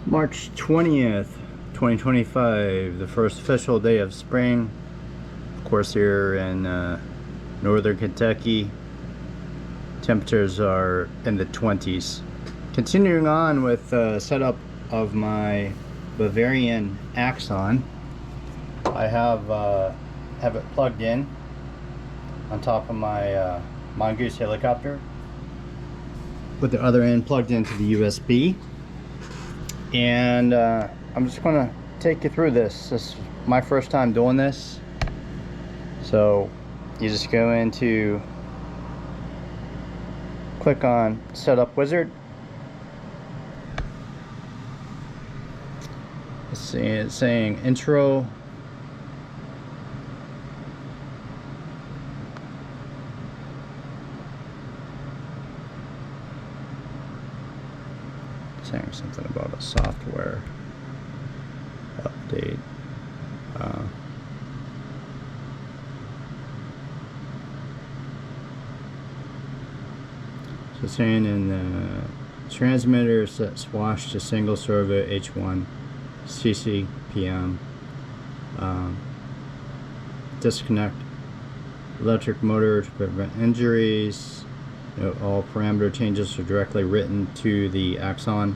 March 20th, 2025, the first official day of spring. Of course, here in northern Kentucky, temperatures are in the 20s. Continuing on with setup of my Bavarian Axon, I have it plugged in on top of my Mongoose helicopter, with the other end plugged into the USB. And I'm just going to take you through this. This is my first time doing this. So you just go into, click on Setup Wizard. Let's see, it's saying intro. Saying something about a software update. So saying in the transmitter, set swash to single servo H1 CCPM. Disconnect electric motor to prevent injuries. All parameter changes are directly written to the Axon.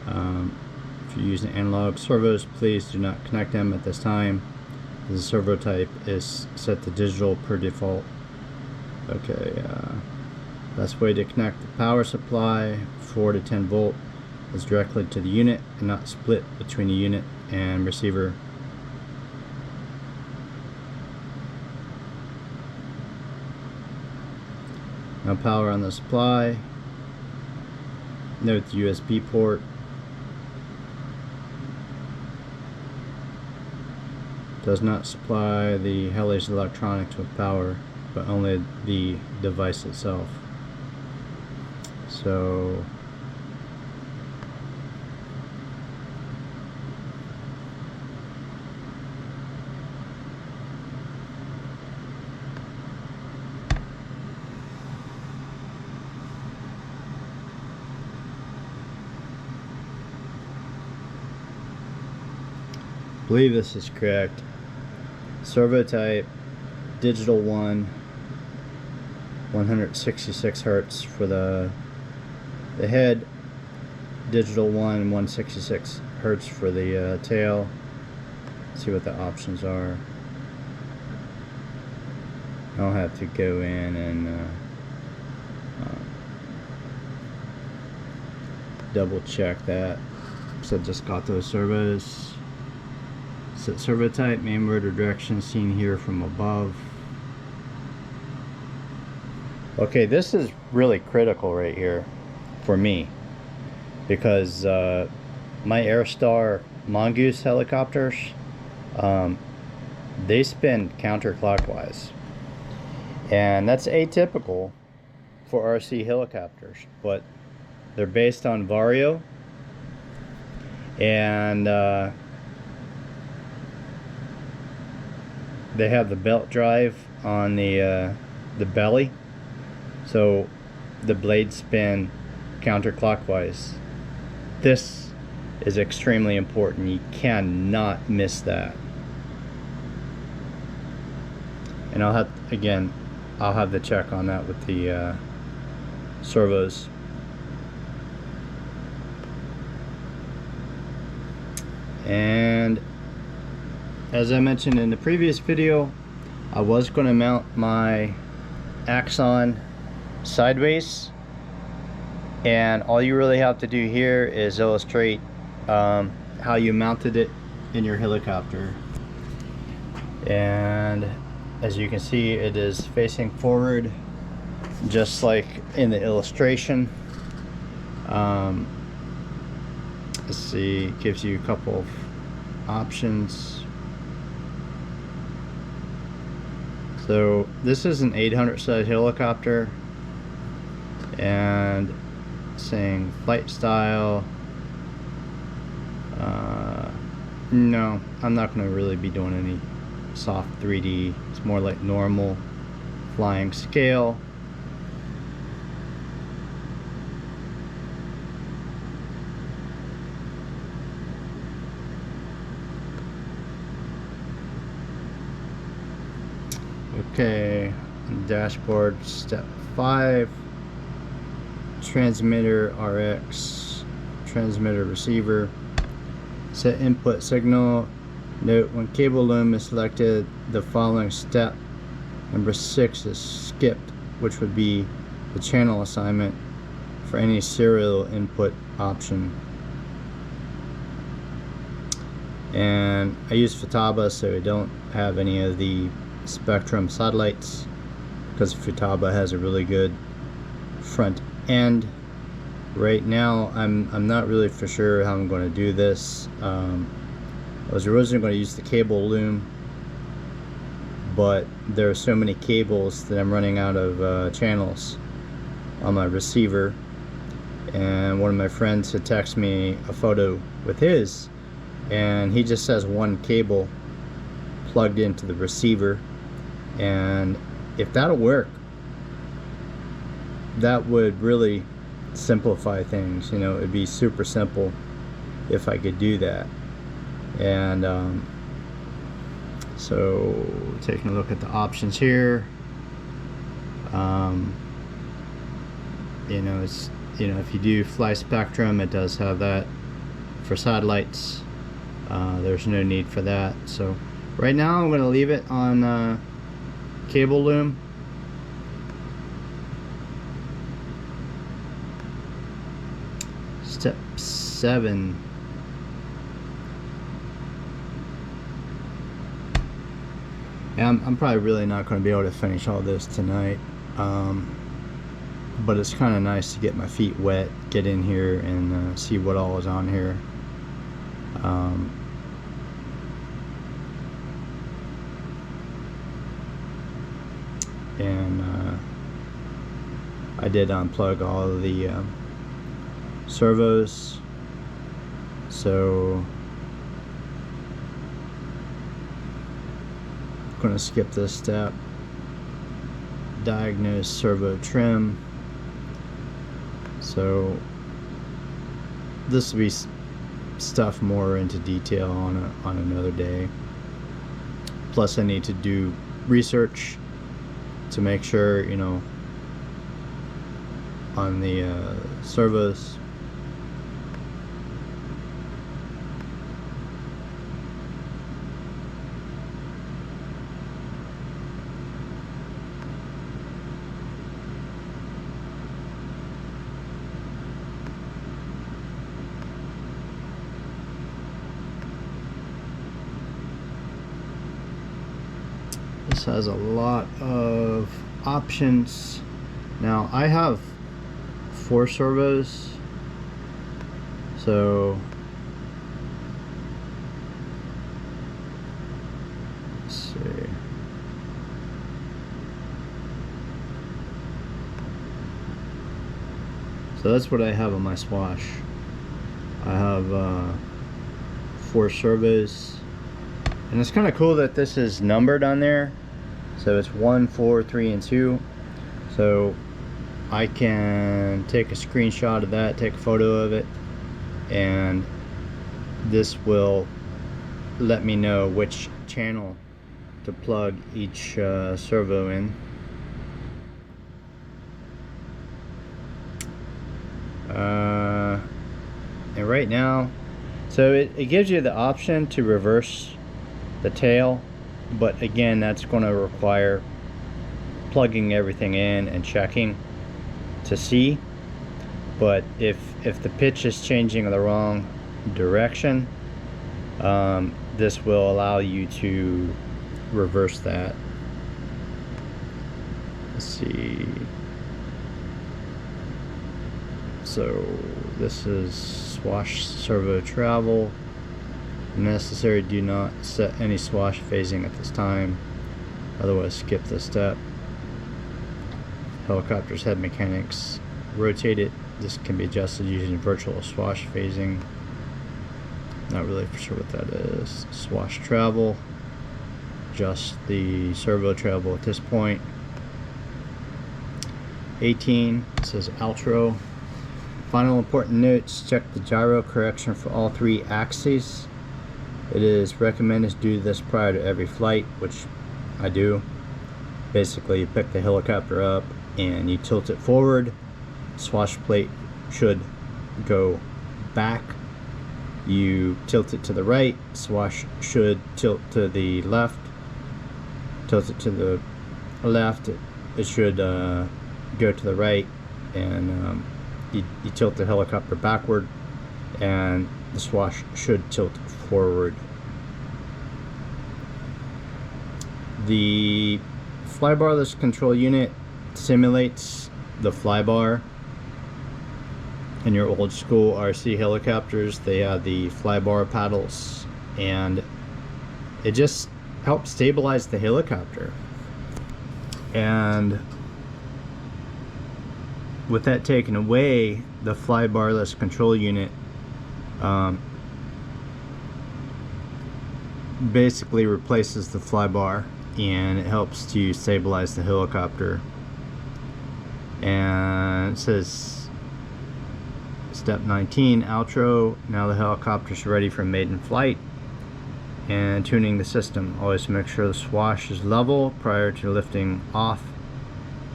If you're using analog servos, please do not connect them at this time. The servo type is set to digital per default. Okay, best way to connect the power supply, 4 to 10 volt, is directly to the unit and not split between the unit and receiver. No power on the supply. Note the USB port. Does not supply the heli's electronics with power, but only the device itself. So I believe this is correct. Servo type digital 166 hertz for the head, digital 166 hertz for the tail. Let's see what the options are. I'll have to go in and double check that. So I just got those servos. Set servo type, main motor direction seen here from above. Okay, this is really critical right here for me, because my Airstar Mongoose helicopters, they spin counterclockwise, and that's atypical for RC helicopters, but they're based on Vario, and they have the belt drive on the belly, so the blades spin counterclockwise. This is extremely important. You cannot miss that. And I'll have the check on that with the servos. And as I mentioned in the previous video, I was going to mount my Axon sideways, and all you really have to do here is illustrate how you mounted it in your helicopter. And as you can see, it is facing forward, just like in the illustration. Let's see, it gives you a couple of options. So this is an 800 size helicopter, and saying flight style. No, I'm not going to really be doing any soft 3D. It's more like normal flying scale. Okay, dashboard, step 5, transmitter RX, transmitter receiver, set input signal. Note, when cable loom is selected, the following step, number 6, is skipped, which would be the channel assignment for any serial input option. And I use Futaba, so I don't have any of the Spectrum satellites, because Futaba has a really good front end. Right now I'm not really for sure how I'm going to do this. I was originally going to use the cable loom, but there are so many cables that I'm running out of channels on my receiver, and one of my friends had texted me a photo with his, and he just has one cable plugged into the receiver. And if that'll work, that would really simplify things. You know, it'd be super simple if I could do that. And so taking a look at the options here, you know, it's, you know, if you do fly Spectrum, it does have that. For satellites, there's no need for that. So right now I'm going to leave it on cable loom. Step 7. Yeah, I'm probably really not going to be able to finish all this tonight, but it's kind of nice to get my feet wet, get in here and see what all is on here. And I did unplug all of the servos, so I'm going to skip this step. Diagnose servo trim. So this will be stuff more into detail on another day. Plus I need to do research to make sure, you know, on the servos. This has a lot of options. Now I have 4 servos, so let's see. So that's what I have on my swash. I have 4 servos, and it's kind of cool that this is numbered on there. So it's 1, 4, 3, and 2. So I can take a screenshot of that, take a photo of it, and this will let me know which channel to plug each servo in. And right now, so it gives you the option to reverse the tail, but again, that's going to require plugging everything in and checking to see. But if the pitch is changing in the wrong direction, this will allow you to reverse that. Let's see. So this is swash servo travel. Necessary, do not set any swash phasing at this time, otherwise skip this step. Helicopter's head mechanics, rotate it. This can be adjusted using virtual swash phasing. Not really for sure what that is. Swash travel, adjust the servo travel at this point. 18 says outro. Final important notes: check the gyro correction for all 3 axes. It is recommended to do this prior to every flight, which I do. Basically, you pick the helicopter up and you tilt it forward. Swash plate should go back. You tilt it to the right. Swash should tilt to the left. Tilt it to the left. It should go to the right, and you tilt the helicopter backward, and the swash should tilt forward. The flybarless control unit simulates the flybar. In your old school RC helicopters, they have the flybar paddles, and it just helps stabilize the helicopter. And with that taken away, the flybarless control unit basically replaces the flybar, and it helps to stabilize the helicopter. And it says step 19, outro. Now the helicopter's ready for maiden flight. And tuning the system. Always make sure the swash is level prior to lifting off.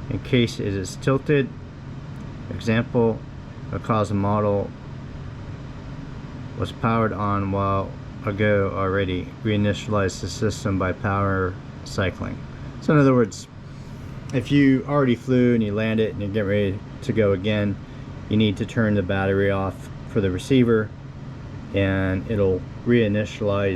In case it is tilted, example, because the model was powered on while ago already, reinitialize the system by power cycling. So in other words, if you already flew and you land it and you get ready to go again, you need to turn the battery off for the receiver, and it'll reinitialize